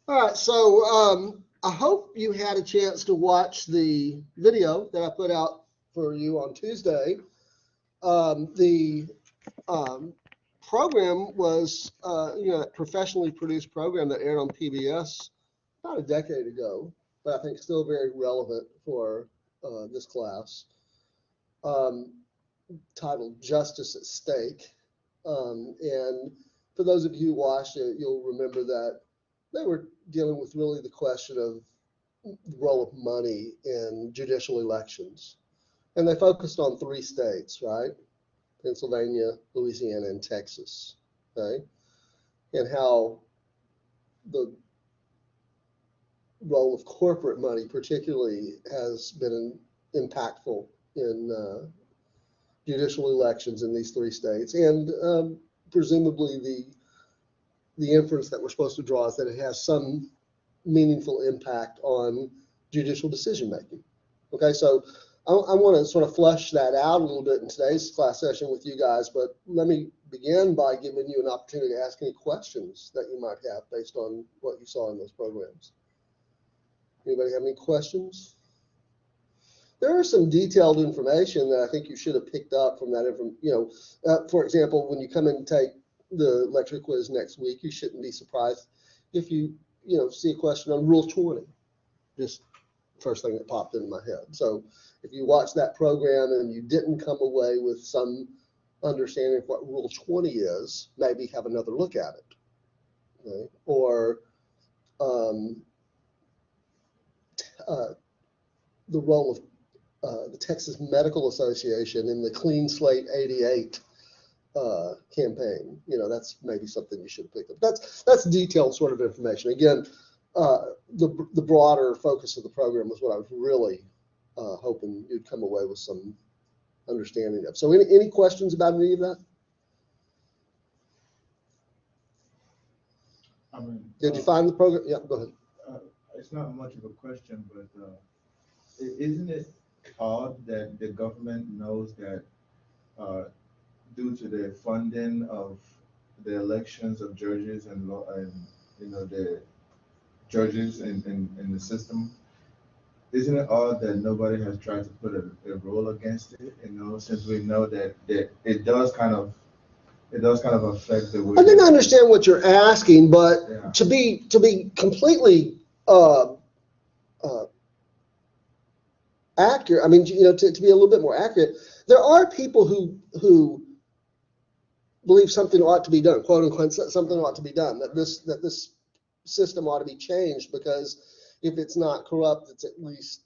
All right, so I hope you had a chance to watch the video that I put out for you on Tuesday. The program was, a professionally produced program that aired on PBS about a decade ago, but I think still very relevant for this class, um, titled Justice at Stake. And for those of you who watched it, you'll remember that they were dealing with really the question of the role of money in judicial elections. And they focused on three states, right? Pennsylvania, Louisiana, and Texas, okay? And how the role of corporate money particularly has been impactful in judicial elections in these three states. And presumably the inference that we're supposed to draw is that it has some meaningful impact on judicial decision making. Okay, so I want to sort of flesh that out a little bit in today's class session with you guys, but let me begin by giving you an opportunity to ask any questions that you might have based on what you saw in those programs. Anybody have any questions? There is some detailed information that I think you should have picked up from that. For example, when you come in and take the lecture quiz next week, you shouldn't be surprised if you see a question on Rule 20. Just first thing that popped into my head. So if you watch that program and you didn't come away with some understanding of what Rule 20 is, maybe have another look at it. Okay? Or the role of the Texas Medical Association in the Clean Slate 88 campaign. That's maybe something you should pick up. That's detailed sort of information. Again, the broader focus of the program was what I was really hoping you'd come away with some understanding of. So any questions about any of that? Did you find the program? Yeah, go ahead. It's not much of a question, but isn't it odd that the government knows that due to the funding of the elections of judges and the judges in the system, isn't it odd that nobody has tried to put a rule against it? Since we know that it does kind of affect the way. I didn't understand what you're asking, but yeah. to be completely accurate, I mean, to be a little bit more accurate, there are people who believe something ought to be done, quote unquote, something ought to be done, that this system ought to be changed, because if it's not corrupt, it's at least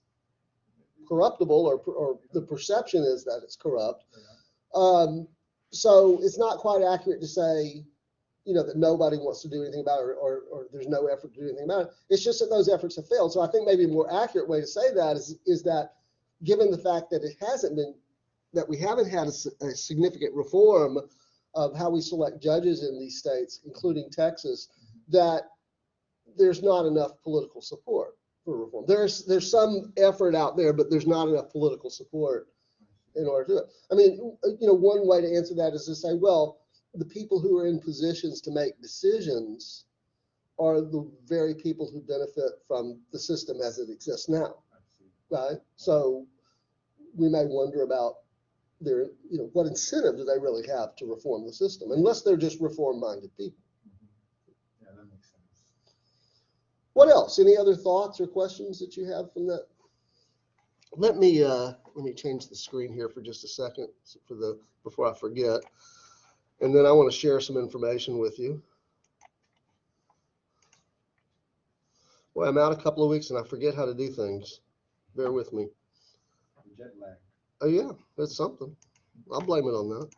corruptible, or the perception is that it's corrupt. So it's not quite accurate to say, that nobody wants to do anything about it, or there's no effort to do anything about it. It's just that those efforts have failed. So I think maybe a more accurate way to say that is that, given the fact that we haven't had a significant reform of how we select judges in these states, including Texas, that there's not enough political support for reform. There's some effort out there, but there's not enough political support in order to do it. I mean, one way to answer that is to say, well, the people who are in positions to make decisions are the very people who benefit from the system as it exists now, right? So we may wonder about what incentive do they really have to reform the system, unless they're just reform-minded people. Yeah, that makes sense. What else? Any other thoughts or questions that you have from that? Let me change the screen here for just a second before I forget, and then I want to share some information with you. Well, I'm out a couple of weeks and I forget how to do things. Bear with me. Jet lag. Oh yeah, that's something. I'll blame it on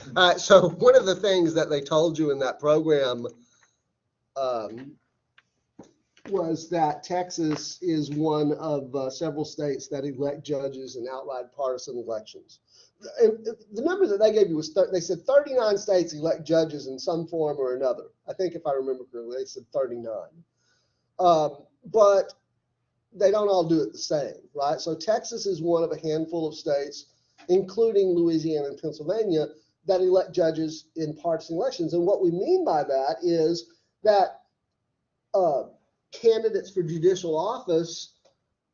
that. So one of the things that they told you in that program was that Texas is one of several states that elect judges in outright partisan elections. And the number that they gave you was, they said 39 states elect judges in some form or another. I think if I remember correctly, they said 39. But they don't all do it the same, right? So Texas is one of a handful of states, including Louisiana and Pennsylvania, that elect judges in partisan elections. And what we mean by that is that candidates for judicial office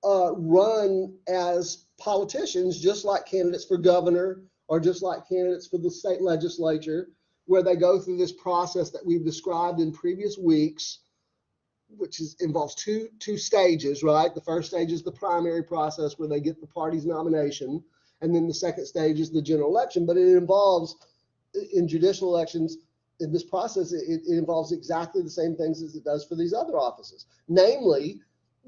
run as politicians, just like candidates for governor or just like candidates for the state legislature, where they go through this process that we've described in previous weeks, which involves two stages, right? The first stage is the primary process where they get the party's nomination, and then the second stage is the general election. But it involves, in judicial elections, in this process, it involves exactly the same things as it does for these other offices, namely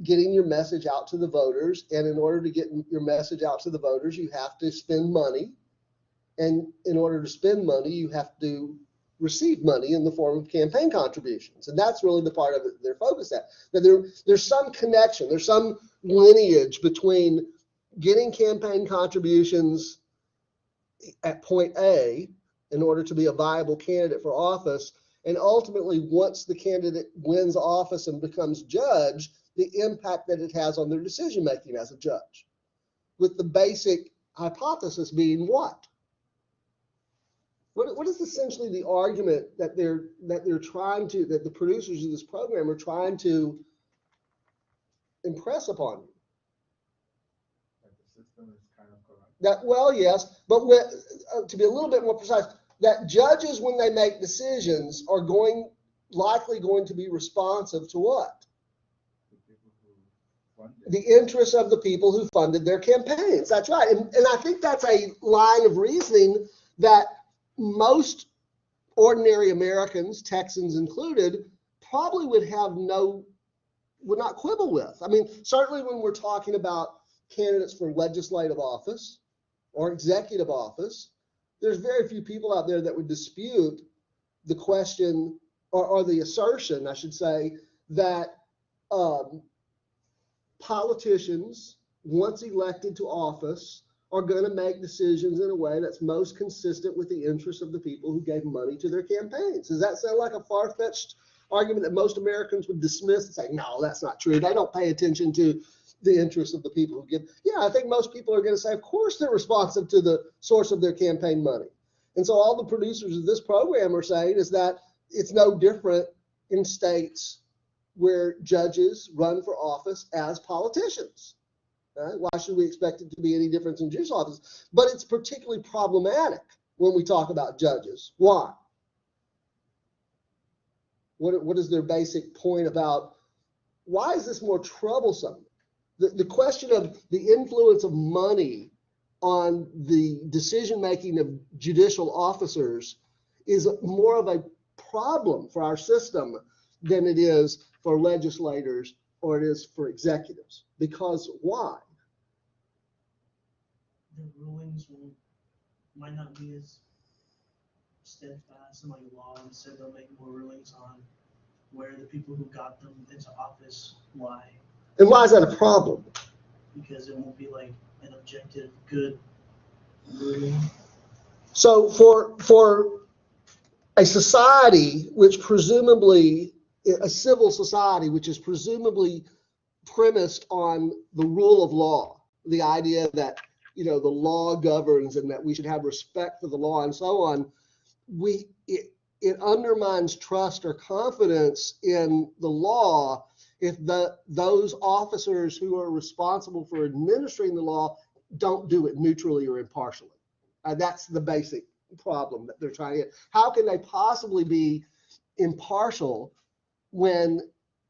getting your message out to the voters. And in order to get your message out to the voters, you have to spend money. And in order to spend money, you have to receive money in the form of campaign contributions. And that's really the part of it they're focused at. That there's some connection, there's some lineage between getting campaign contributions at point A in order to be a viable candidate for office, and ultimately, once the candidate wins office and becomes judge, the impact that it has on their decision making as a judge. With the basic hypothesis being what? What is essentially the argument that they're trying to, that the producers of this program are trying to impress upon you? That the system is kind of corrupt. That, well, yes, but to be a little bit more precise, that judges, when they make decisions, are likely going to be responsive to what? The people who funded. The interests of the people who funded their campaigns. That's right. And I think that's a line of reasoning that most ordinary Americans, Texans included, probably would not quibble with. I mean, certainly when we're talking about candidates for legislative office or executive office, there's very few people out there that would dispute the question or the assertion, I should say, that politicians, once elected to office, are going to make decisions in a way that's most consistent with the interests of the people who gave money to their campaigns. Does that sound like a far-fetched argument that most Americans would dismiss and say, no, that's not true? They don't pay attention to the interests of the people who give. Yeah, I think most people are going to say, of course they're responsive to the source of their campaign money. And so all the producers of this program are saying is that it's no different in states where judges run for office as politicians. Right? Why should we expect it to be any difference in judicial office? But it's particularly problematic when we talk about judges. Why? What is their basic point about why is this more troublesome? The question of the influence of money on the decision-making of judicial officers is more of a problem for our system than it is for legislators or it is for executives. Because why? The rulings might not be as steadfast and like law, instead they'll make more rulings on where the people who got them into office lie. And why is that a problem? Because it won't be like an objective, good ruling. So for a society which presumably, a civil society which is presumably premised on the rule of law, the idea that the law governs and that we should have respect for the law and so on, it undermines trust or confidence in the law if those officers who are responsible for administering the law don't do it neutrally or impartially. That's the basic problem that they're trying to get. How can they possibly be impartial when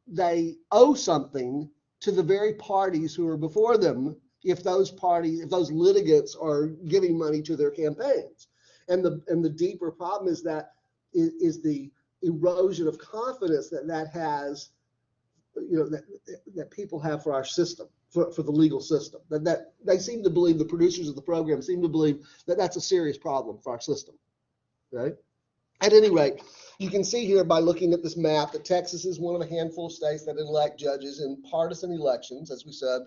they owe something to the very parties who are before them if those litigants are giving money to their campaigns? And the deeper problem is the erosion of confidence that has, that people have for our system, for the legal system. That they seem to believe, the producers of the program seem to believe that that's a serious problem for our system. Right? At any rate, you can see here by looking at this map that Texas is one of a handful of states that elect judges in partisan elections, as we said,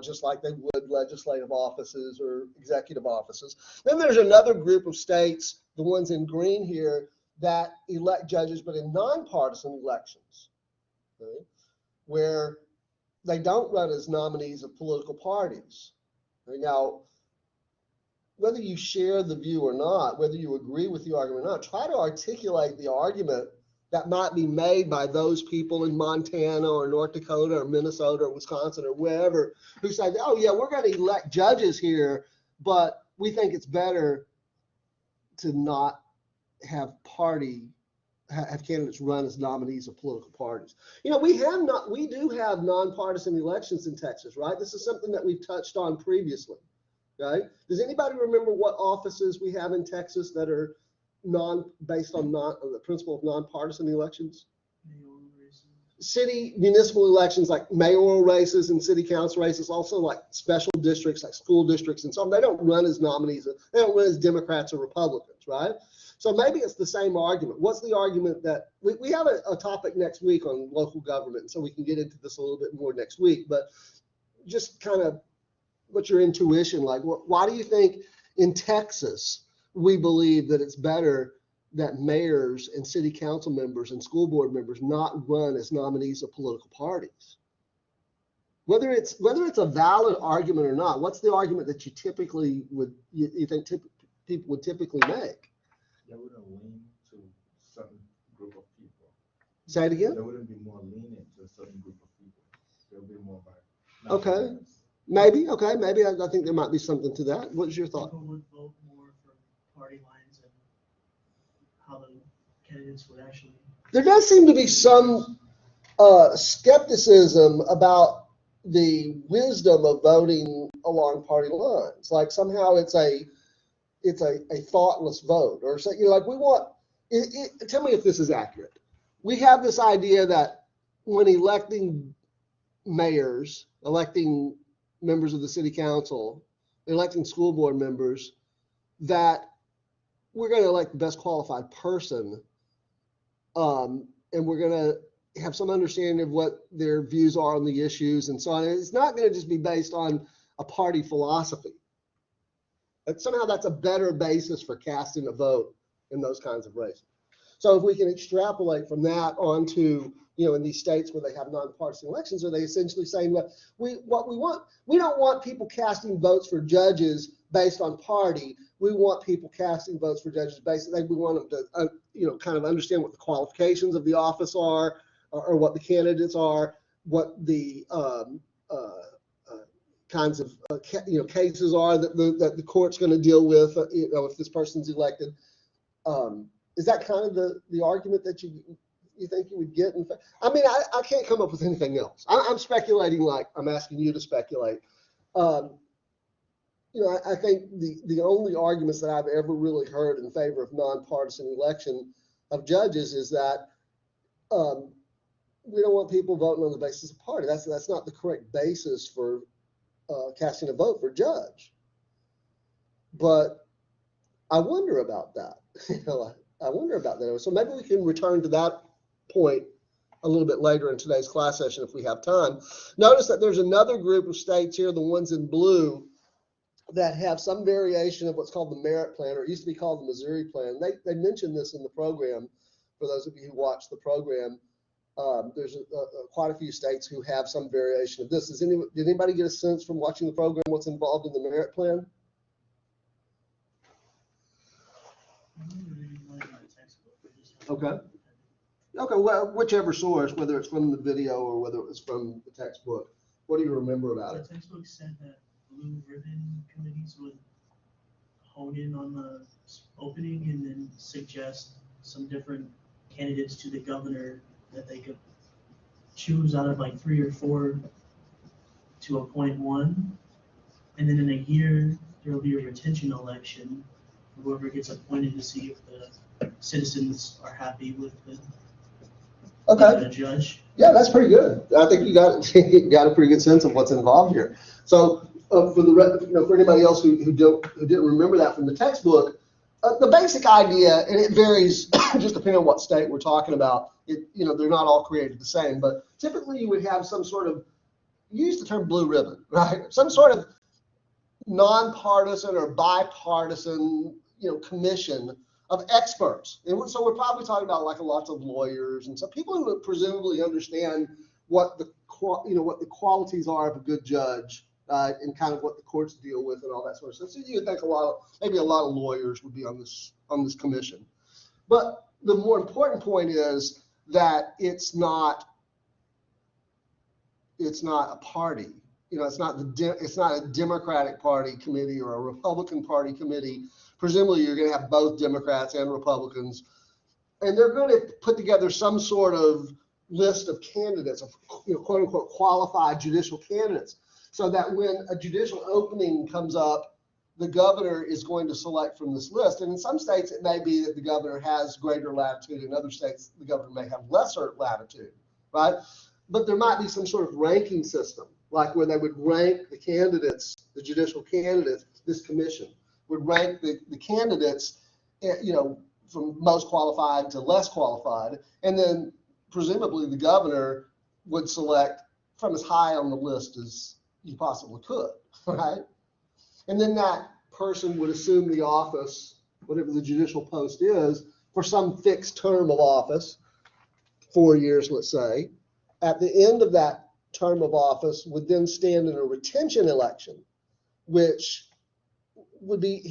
just like they would legislative offices or executive offices. Then there's another group of states, the ones in green here, that elect judges but in nonpartisan elections, okay, where they don't run as nominees of political parties. Okay, now, whether you share the view or not, whether you agree with the argument or not, try to articulate the argument that might be made by those people in Montana or North Dakota or Minnesota or Wisconsin or wherever who say, oh yeah, we're going to elect judges here, but we think it's better to not have candidates run as nominees of political parties. You know, we do have nonpartisan elections in Texas, right? This is something that we've touched on previously, right? Does anybody remember what offices we have in Texas that are based on the principle of nonpartisan elections? Mayoral races. City municipal elections, like mayoral races and city council races, also like special districts, like school districts and so on. They don't run as nominees. They don't run as Democrats or Republicans, right? So maybe it's the same argument. What's the argument that we have a topic next week on local government, so we can get into this a little bit more next week, but just kind of what's your intuition like? Why do you think in Texas we believe that it's better that mayors and city council members and school board members not run as nominees of political parties? Whether it's a valid argument or not, what's the argument that you typically you think people would typically make? They wouldn't lean to a certain group of people. Say it again? They wouldn't be more lenient to a certain group of people. They would be more by. Okay. Maybe. Okay. Maybe I think there might be something to that. What's your thought? People would vote more for party lines and how the candidates would actually. There does seem to be some skepticism about the wisdom of voting along party lines. Like somehow it's a thoughtless vote, or so, like we want. Tell me if this is accurate. We have this idea that when electing mayors, electing members of the city council, electing school board members, that we're going to elect the best qualified person, and we're going to have some understanding of what their views are on the issues and so on. And it's not going to just be based on a party philosophy. But somehow that's a better basis for casting a vote in those kinds of races. So if we can extrapolate from that onto, in these states where they have nonpartisan elections, are they essentially saying that we don't want people casting votes for judges based on party. We want people casting votes for judges based on, we want them to, kind of understand what the qualifications of the office are, or what the candidates are, what the kinds of cases are that the court's going to deal with, if this person's elected. Is that kind of the argument that you think you would get? I mean, I can't come up with anything else. I'm speculating like I'm asking you to speculate. I think the only arguments that I've ever really heard in favor of nonpartisan election of judges is that we don't want people voting on the basis of party. That's not the correct basis for casting a vote for judge. But I wonder about that. I wonder about that. So maybe we can return to that point a little bit later in today's class session if we have time. Notice that there's another group of states here, the ones in blue, that have some variation of what's called the merit plan, or it used to be called the Missouri plan. They mentioned this in the program. For those of you who watch the program, there's quite a few states who have some variation of this. Did anybody get a sense from watching the program what's involved in the merit plan? Okay. Okay, well, whichever source, whether it's from the video or whether it was from the textbook, what do you remember about it? The textbook said that blue ribbon committees would hone in on the opening and then suggest some different candidates to the governor that they could choose out of like 3 or 4 to appoint one. And then in a year, there will be a retention election. Whoever gets appointed to see if the citizens are happy with the judge. Yeah, that's pretty good. I think you got a pretty good sense of what's involved here. So for anybody else who didn't remember that from the textbook, the basic idea, and it varies just depending on what state we're talking about. They're not all created the same, but typically you would have some sort of, you use the term blue ribbon, right? Some sort of nonpartisan or bipartisan, commission of experts. And so we're probably talking about like lots of lawyers and some people who presumably understand what the qualities are of a good judge, and kind of what the courts deal with and all that sort of stuff. So you would think maybe a lot of lawyers would be on this commission. But the more important point is that it's not a party. You know, it's not a Democratic Party committee or a Republican Party committee. Presumably, you're going to have both Democrats and Republicans, and they're going to put together some sort of list of candidates, of, you know, quote unquote qualified judicial candidates, so that when a judicial opening comes up, the governor is going to select from this list. And in some states, it may be that the governor has greater latitude. In other states, the governor may have lesser latitude, right? But there might be some sort of ranking system, like where they would rank the candidates, the judicial candidates. This commission would rank the candidates, you know, from most qualified to less qualified. And then presumably the governor would select from as high on the list as you possibly could, right? And then that person would assume the office, whatever the judicial post is, for some fixed term of office, 4 years, let's say. At the end of that term of office would then stand in a retention election, which would be,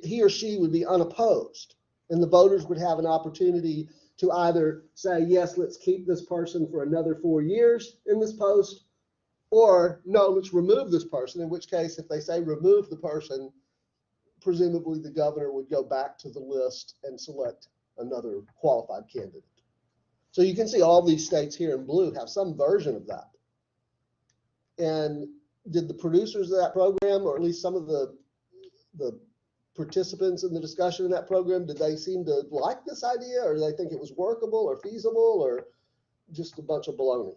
he or she would be unopposed. And the voters would have an opportunity to either say, yes, let's keep this person for another 4 years in this post, or no, let's remove this person, in which case, if they say remove the person, presumably the governor would go back to the list and select another qualified candidate. So you can see all these states here in blue have some version of that. And did the producers of that program, or at least some of the participants in the discussion in that program, did they seem to like this idea, or do they think it was workable or feasible, or just a bunch of baloney?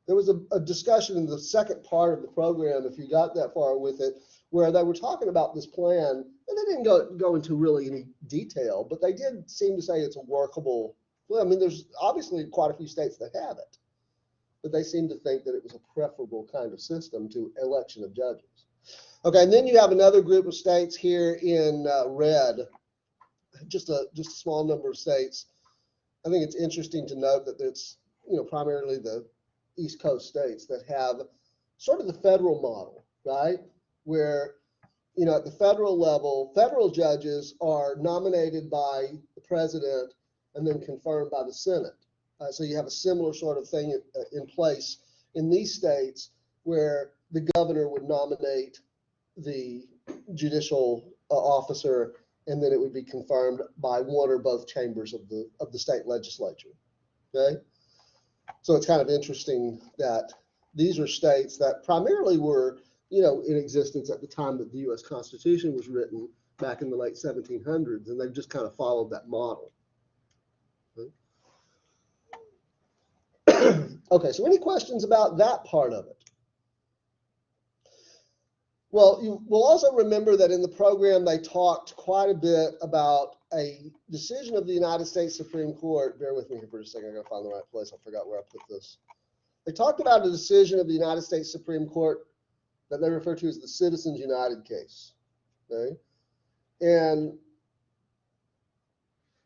There was a discussion in the second part of the program, if you got that far with it, where they were talking about this plan, and they didn't go into really any detail, but they did seem to say it's a workable. Well, I mean, there's obviously quite a few states that have it, but they seem to think that it was a preferable kind of system to election of judges. Okay, and then you have another group of states here in red, just a small number of states. I think it's interesting to note that it's, you know, primarily the East Coast states that have sort of the federal model, right? Where, you know, at the federal level, federal judges are nominated by the president and then confirmed by the Senate. So you have a similar sort of thing in place in these states, where the governor would nominate the judicial officer, and then it would be confirmed by one or both chambers of the state legislature. Okay, so it's kind of interesting that these are states that primarily were, you know, in existence at the time that the U.S. Constitution was written back in the late 1700s, and they've just kind of followed that model. Okay, so any questions about that part of it? Well, you will also remember that in the program they talked quite a bit about a decision of the United States Supreme Court. Bear with me here for a second. I gotta find the right place. I forgot where I put this. They talked about a decision of the United States Supreme Court that they refer to as the Citizens United case. Okay, and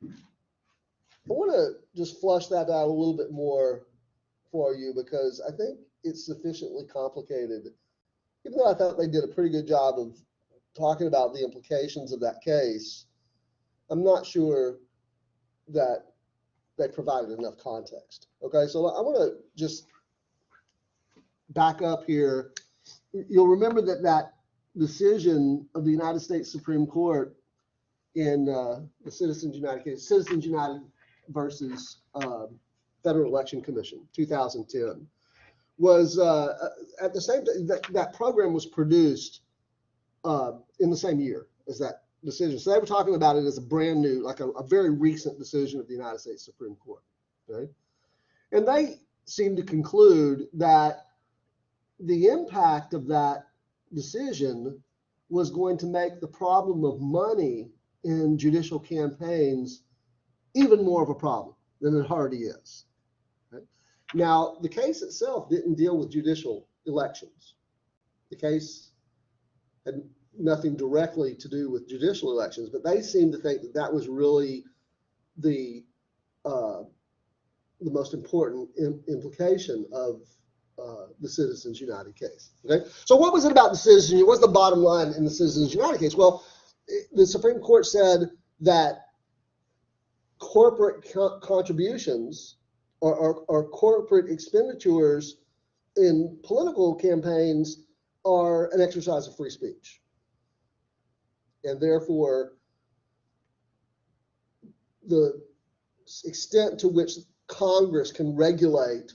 I want to just flush that out a little bit more for you, because I think it's sufficiently complicated. Even though I thought they did a pretty good job of talking about the implications of that case, I'm not sure that they provided enough context. Okay, so I want to just back up here. You'll remember that that decision of the United States Supreme Court in the Citizens United case, Citizens United versus Federal Election Commission, 2010, was at the same time that program was produced in the same year as that decision. So they were talking about it as a brand new, like a very recent decision of the United States Supreme Court. Okay? And they seem to conclude that the impact of that decision was going to make the problem of money in judicial campaigns even more of a problem than it already is. Okay? Now, the case itself didn't deal with judicial elections. The case had nothing directly to do with judicial elections, but they seem to think that that was really the most important implication of the Citizens United case. Okay, so what was it about the Citizens? What's the bottom line in the Citizens United case? Well, the Supreme Court said that corporate contributions or corporate expenditures in political campaigns are an exercise of free speech. And therefore, the extent to which Congress can regulate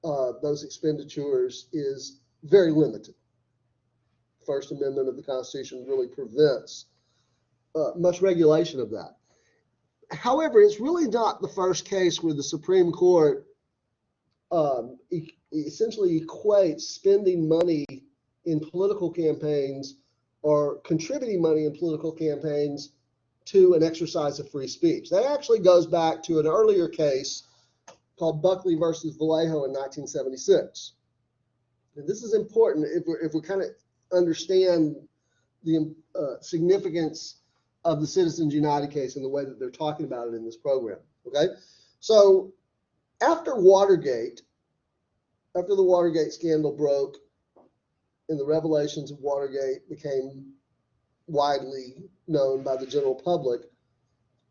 those expenditures is very limited. First Amendment of the Constitution really prevents much regulation of that. However, it's really not the first case where the Supreme Court essentially equates spending money in political campaigns or contributing money in political campaigns to an exercise of free speech. That actually goes back to an earlier case called Buckley versus Vallejo in 1976. And this is important if we kind of understand the significance of the Citizens United case and the way that they're talking about it in this program. Okay, so after the Watergate scandal broke and the revelations of Watergate became widely known by the general public,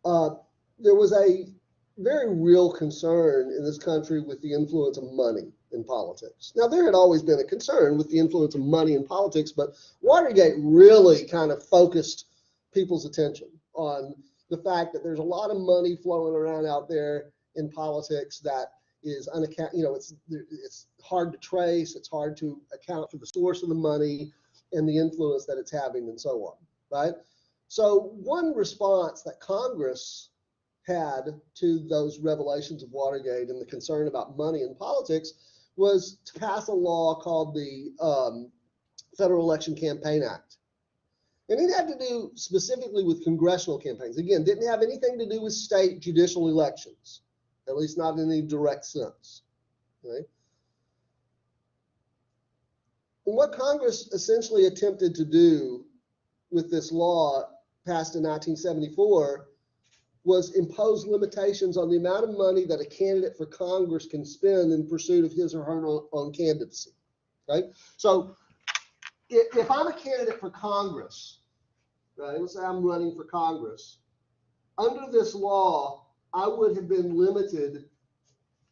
there was a very real concern in this country with the influence of money in politics. Now, there had always been a concern with the influence of money in politics, but Watergate really kind of focused people's attention on the fact that there's a lot of money flowing around out there in politics that is it's hard to trace, it's hard to account for the source of the money and the influence that it's having and so on, right? So one response that Congress had to those revelations of Watergate and the concern about money in politics was to pass a law called the Federal Election Campaign Act. And it had to do specifically with congressional campaigns. Again, didn't have anything to do with state judicial elections, at least not in any direct sense. Okay? And what Congress essentially attempted to do with this law passed in 1974 was impose limitations on the amount of money that a candidate for Congress can spend in pursuit of his or her own candidacy. Right? So if I'm a candidate for Congress, right, let's say I'm running for Congress, under this law, I would have been limited.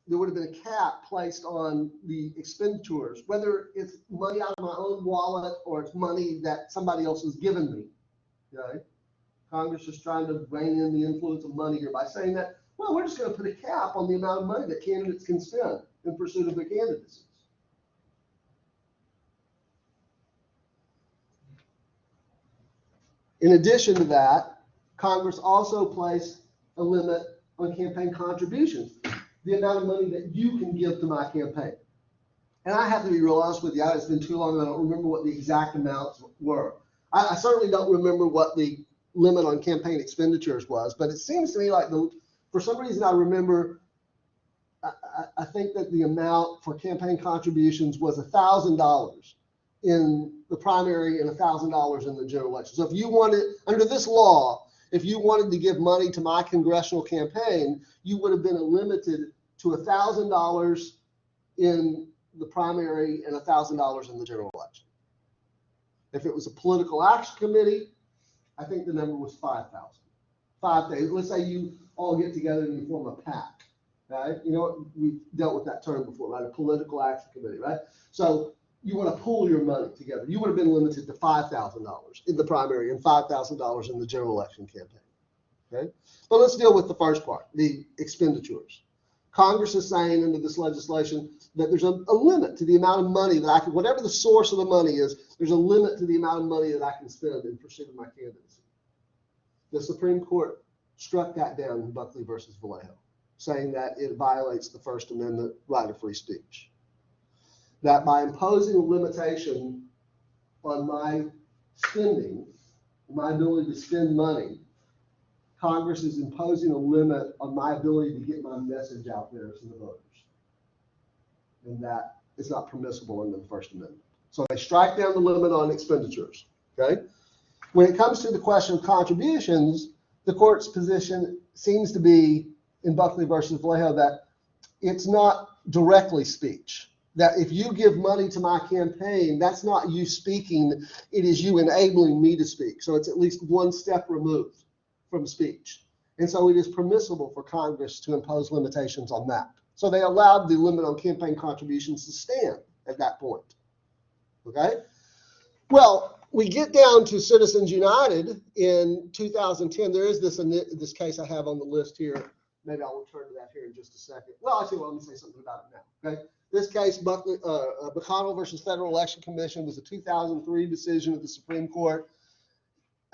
There would have been a cap placed on the expenditures, whether it's money out of my own wallet or it's money that somebody else has given me. Okay? Congress is trying to rein in the influence of money here by saying that, well, we're just going to put a cap on the amount of money that candidates can spend in pursuit of their candidacies. In addition to that, Congress also placed a limit on campaign contributions, the amount of money that you can give to my campaign. And I have to be real honest with you, it's been too long, I don't remember what the exact amounts were. I certainly don't remember what the limit on campaign expenditures was, but it seems to me like for some reason I remember, I think that the amount for campaign contributions was $1,000 in the primary and $1,000 in the general election. So if you wanted, under this law, if you wanted to give money to my congressional campaign, you would have been limited to $1,000 in the primary and $1,000 in the general election. If it was a political action committee, I think the number was 5,000. 5 days. Let's say you all get together and you form a PAC, right? You know, we've dealt with that term before, right? A political action committee, right? So you want to pool your money together. You would have been limited to $5,000 in the primary and $5,000 in the general election campaign, okay? But let's deal with the first part, the expenditures. Congress is saying under this legislation that there's a limit to the amount of money that I can, whatever the source of the money is, there's a limit to the amount of money that I can spend in pursuit of my candidacy. The Supreme Court struck that down in Buckley versus Vallejo, saying that it violates the First Amendment right of free speech. That by imposing a limitation on my spending, my ability to spend money, Congress is imposing a limit on my ability to get my message out there to the voters. And that is not permissible under the First Amendment. So they strike down the limit on expenditures, okay? When it comes to the question of contributions, the court's position seems to be in Buckley versus Vallejo that it's not directly speech. That if you give money to my campaign, that's not you speaking, it is you enabling me to speak. So it's at least one step removed from speech. And so it is permissible for Congress to impose limitations on that. So they allowed the limit on campaign contributions to stand at that point. Okay? Well, we get down to Citizens United in 2010. There is this case I have on the list here. Maybe I'll return to that here in just a second. Well, actually, let me say something about it now. Okay? This case, McConnell versus Federal Election Commission, was a 2003 decision of the Supreme Court.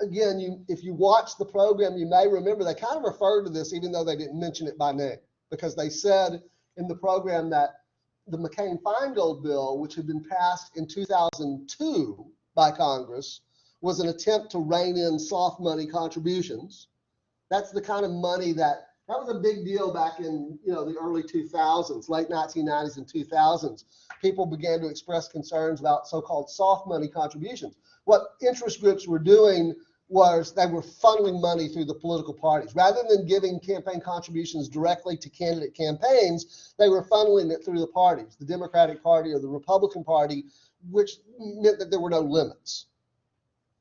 Again, if you watch the program, you may remember they kind of referred to this, even though they didn't mention it by name, because they said in the program that the McCain-Feingold bill, which had been passed in 2002 by Congress, was an attempt to rein in soft money contributions. That's the kind of money that was a big deal back in the early 2000s, late 1990s and 2000s. People began to express concerns about so-called soft money contributions. What interest groups were doing was they were funneling money through the political parties. Rather than giving campaign contributions directly to candidate campaigns, they were funneling it through the parties, the Democratic Party or the Republican Party, which meant that there were no limits.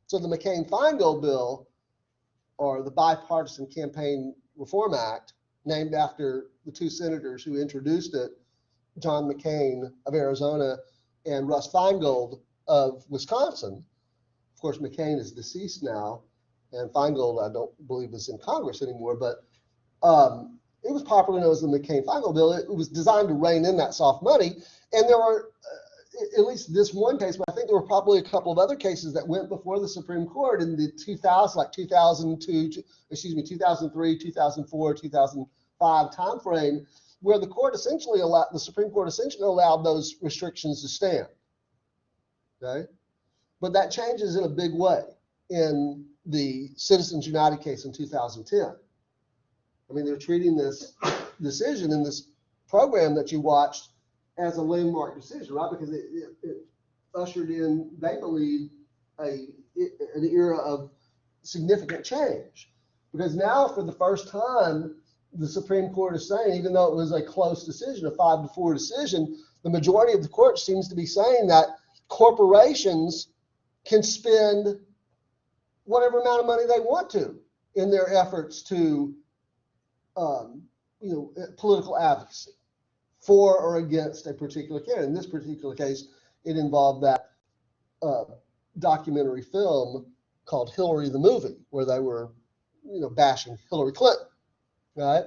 So the McCain-Feingold bill, or the Bipartisan Campaign Reform Act, named after the two senators who introduced it, John McCain of Arizona and Russ Feingold of Wisconsin. Of course, McCain is deceased now, and Feingold, I don't believe, is in Congress anymore, but it was popularly known as the McCain-Feingold bill. It was designed to rein in that soft money, and there were, at least this one case, but I think there were probably a couple of other cases that went before the Supreme Court in the 2003, 2004, 2005 timeframe, where the Supreme Court essentially allowed those restrictions to stand. Okay? But that changes in a big way in the Citizens United case in 2010. I mean, they're treating this decision in this program that you watched as a landmark decision, right? Because it ushered in, they believe, an era of significant change. Because now, for the first time, the Supreme Court is saying, even though it was a close decision, a 5-4 decision, the majority of the court seems to be saying that corporations can spend whatever amount of money they want to in their efforts to, political advocacy for or against a particular candidate. In this particular case, it involved that documentary film called Hillary the Movie, where they were, bashing Hillary Clinton, right?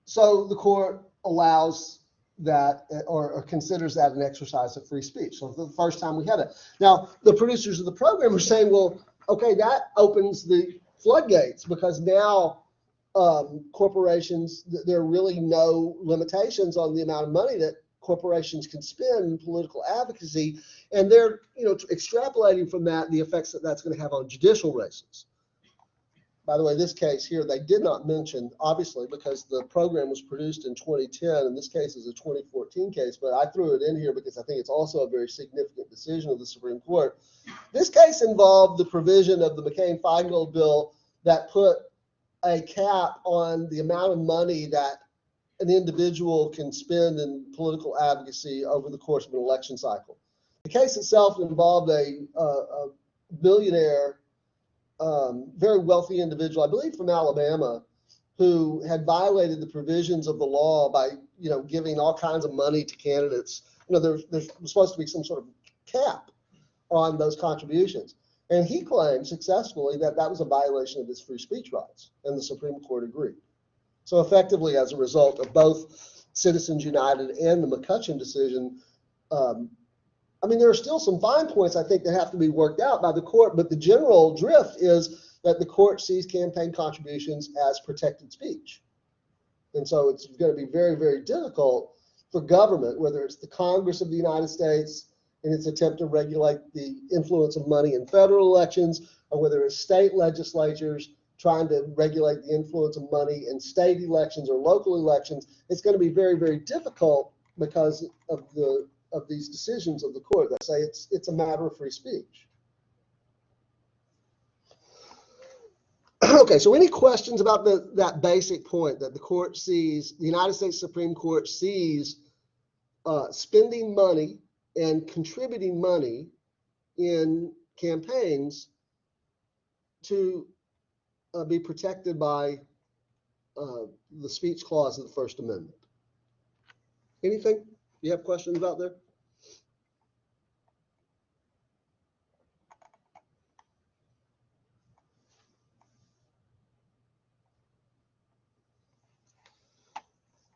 So the court allows that or considers that an exercise of free speech. So for the first time we had it. Now, the producers of the program are saying, well, okay, that opens the floodgates, because now corporations, there are really no limitations on the amount of money that corporations can spend in political advocacy, and they're extrapolating from that the effects that that's going to have on judicial races. By the way, this case here, they did not mention, obviously, because the program was produced in 2010, and this case is a 2014 case, but I threw it in here because I think it's also a very significant decision of the Supreme Court. This case involved the provision of the McCain-Feingold bill that put a cap on the amount of money that an individual can spend in political advocacy over the course of an election cycle. The case itself involved a billionaire, very wealthy individual, I believe from Alabama, who had violated the provisions of the law by, giving all kinds of money to candidates. There's supposed to be some sort of cap on those contributions. And he claimed successfully that that was a violation of his free speech rights, and the Supreme Court agreed. So effectively, as a result of both Citizens United and the McCutcheon decision, there are still some fine points, I think, that have to be worked out by the court, but the general drift is that the court sees campaign contributions as protected speech. And so it's going to be very, very difficult for government, whether it's the Congress of the United States in its attempt to regulate the influence of money in federal elections, or whether it's state legislatures trying to regulate the influence of money in state elections or local elections. It's going to be very, very difficult because of these decisions of the court that say it's a matter of free speech. Okay, so any questions about that basic point that the court sees, the United States Supreme Court sees spending money and contributing money in campaigns to be protected by the speech clause of the First Amendment. Anything you have questions about there?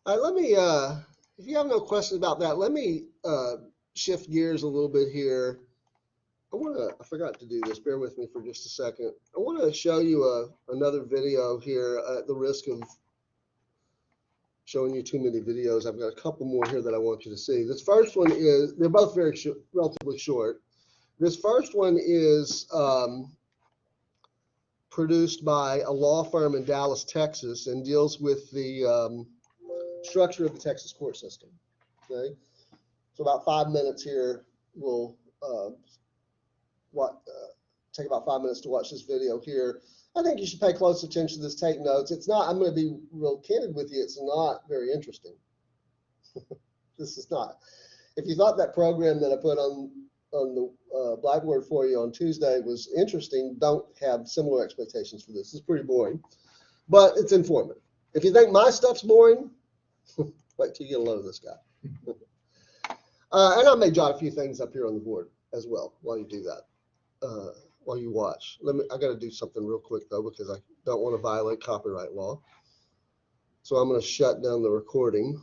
All right, let me, if you have no questions about that, let me shift gears a little bit here. I forgot to do this, bear with me for just a second. I want to show you another video here at the risk of showing you too many videos. I've got a couple more here that I want you to see. This first one is, they're both very short, relatively short. This first one is produced by a law firm in Dallas, Texas, and deals with the structure of the Texas court system. Okay, so about 5 minutes here. We'll take about 5 minutes to watch this video here. I think you should pay close attention to this. Take notes. It's not. I'm going to be real candid with you. It's not very interesting. This is not. If you thought that program that I put on the Blackboard for you on Tuesday was interesting, don't have similar expectations for this. It's pretty boring, but it's informative. If you think my stuff's boring, wait till you get a load of this guy. And I may jot a few things up here on the board as well while you do that, while you watch. I got to do something real quick though, because I don't want to violate copyright law. So I'm going to shut down the recording.